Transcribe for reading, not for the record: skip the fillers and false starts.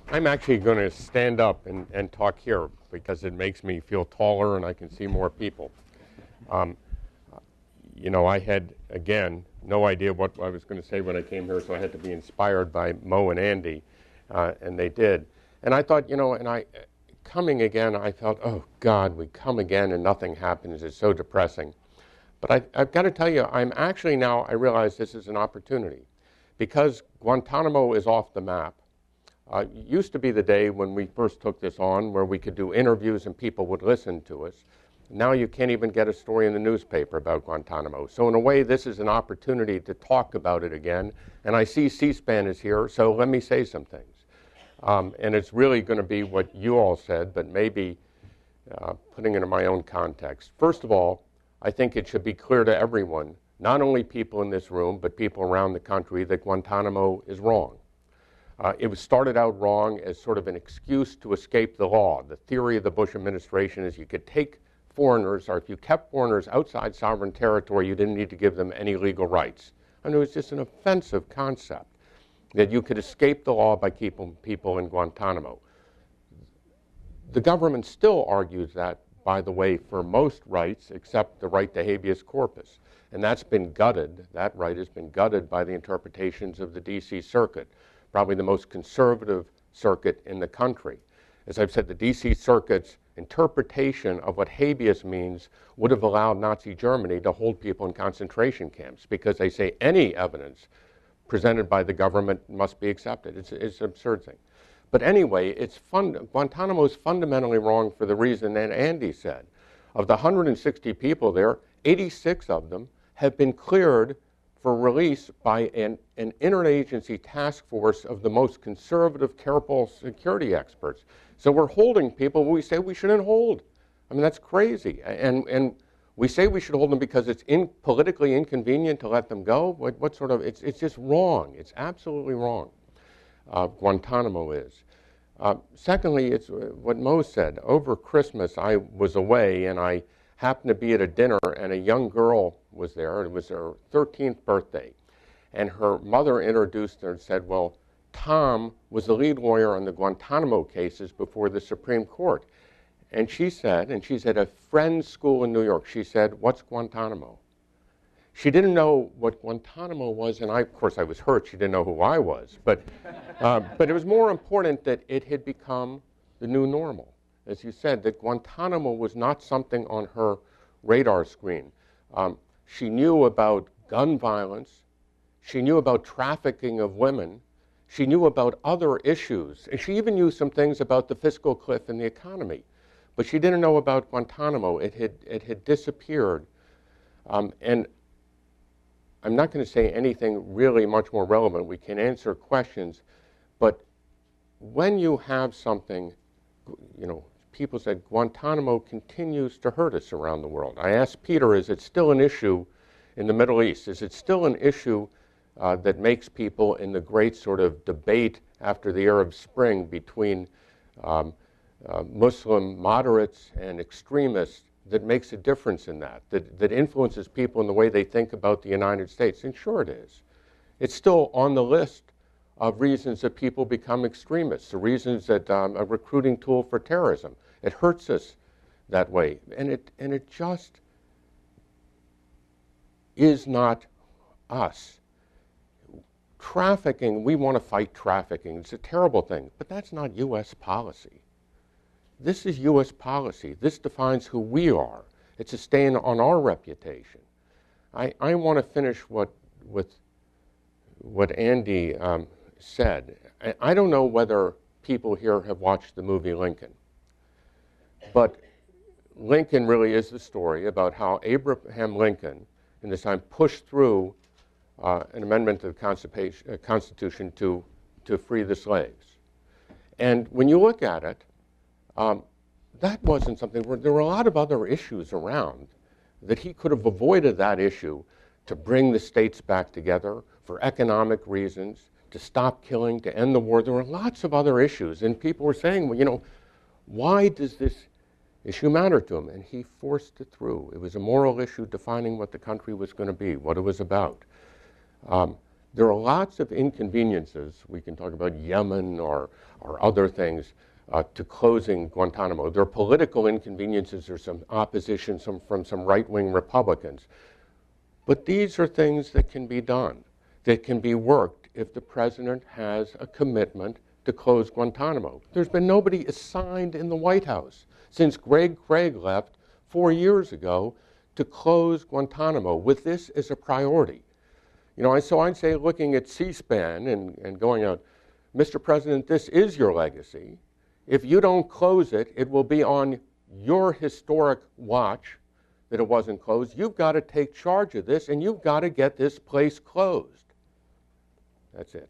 I'm actually going to stand up and talk here because it makes me feel taller and I can see more people. You know, I had, again, no idea what I was going to say when I came here, so I had to be inspired by Mo and Andy, and they did. And I thought, you know, coming again, I felt, oh, God, we come again and nothing happens. It's so depressing. But I've got to tell you, I'm actually now, I realize this is an opportunity. Because Guantanamo is off the map. It used to be the day when we first took this on where we could do interviews and people would listen to us. Now you can't even get a story in the newspaper about Guantanamo. So in a way, this is an opportunity to talk about it again. And I see C-SPAN is here, so let me say some things. And it's really going to be what you all said, but maybe putting it in my own context. First of all, I think it should be clear to everyone, not only people in this room, but people around the country, that Guantanamo is wrong. It was started out wrong as sort of an excuse to escape the law. The theory of the Bush administration is you could take foreigners, or if you kept foreigners outside sovereign territory, you didn't need to give them any legal rights. And it was just an offensive concept that you could escape the law by keeping people in Guantanamo. The government still argues that, by the way, for most rights except the right to habeas corpus. And that's been gutted, that right has been gutted by the interpretations of the D.C. Circuit, probably the most conservative circuit in the country. As I've said, the D.C. Circuit's interpretation of what habeas means would have allowed Nazi Germany to hold people in concentration camps because they say any evidence presented by the government must be accepted. It's an absurd thing. But anyway, Guantanamo is fundamentally wrong for the reason that Andy said. Of the 160 people there, 86 of them have been cleared for release by an interagency task force of the most conservative, careful security experts. So we're holding people we say we shouldn't hold. I mean, that's crazy. And we say we should hold them because it's politically inconvenient to let them go. What sort of, it's just wrong. It's absolutely wrong. Guantanamo is. Secondly, it's what Mo said. Over Christmas, I was away, and I happened to be at a dinner, and a young girl was there. It was her 13th birthday. And her mother introduced her and said, well, Tom was the lead lawyer on the Guantanamo cases before the Supreme Court. And she said, and she's at a friend's school in New York, she said, what's Guantanamo? She didn't know what Guantanamo was, and of course I was hurt, she didn't know who I was. But it was more important that it had become the new normal. As you said, that Guantanamo was not something on her radar screen. She knew about gun violence, she knew about trafficking of women, she knew about other issues, and she even knew some things about the fiscal cliff and the economy. But she didn't know about Guantanamo. It had disappeared. And I'm not going to say anything really much more relevant. We can answer questions. But when you have something, you know, people said Guantanamo continues to hurt us around the world. I asked Peter, is it still an issue in the Middle East? Is it still an issue that makes people in the great sort of debate after the Arab Spring between Muslim moderates and extremists, that makes a difference in that influences people in the way they think about the United States? And sure it is. It's still on the list of reasons that people become extremists, the reasons that a recruiting tool for terrorism. It hurts us that way. And it just is not us. Trafficking, we want to fight trafficking. It's a terrible thing, but that's not U.S. policy. This is U.S. policy. This defines who we are. It's a stain on our reputation. I want to finish with what Andy said. I don't know whether people here have watched the movie Lincoln, but Lincoln really is the story about how Abraham Lincoln, in this time, pushed through an amendment to the Constitution to free the slaves. And when you look at it, that wasn't something where there were a lot of other issues around that he could have avoided that issue to bring the states back together for economic reasons, to stop killing, to end the war. There were lots of other issues, and people were saying, well, you know, why does this issue matter to him? And he forced it through. It was a moral issue defining what the country was going to be, what it was about. There are lots of inconveniences. We can talk about Yemen or other things to closing Guantanamo. There are political inconveniences. There's some opposition from some right-wing Republicans. But these are things that can be done, that can be worked if the president has a commitment to close Guantanamo. There's been nobody assigned in the White House since Greg Craig left 4 years ago to close Guantanamo with this as a priority. You know, so I'd say looking at C-SPAN and going out, Mr. President, this is your legacy. If you don't close it, it will be on your historic watch that it wasn't closed. You've got to take charge of this, and you've got to get this place closed. That's it.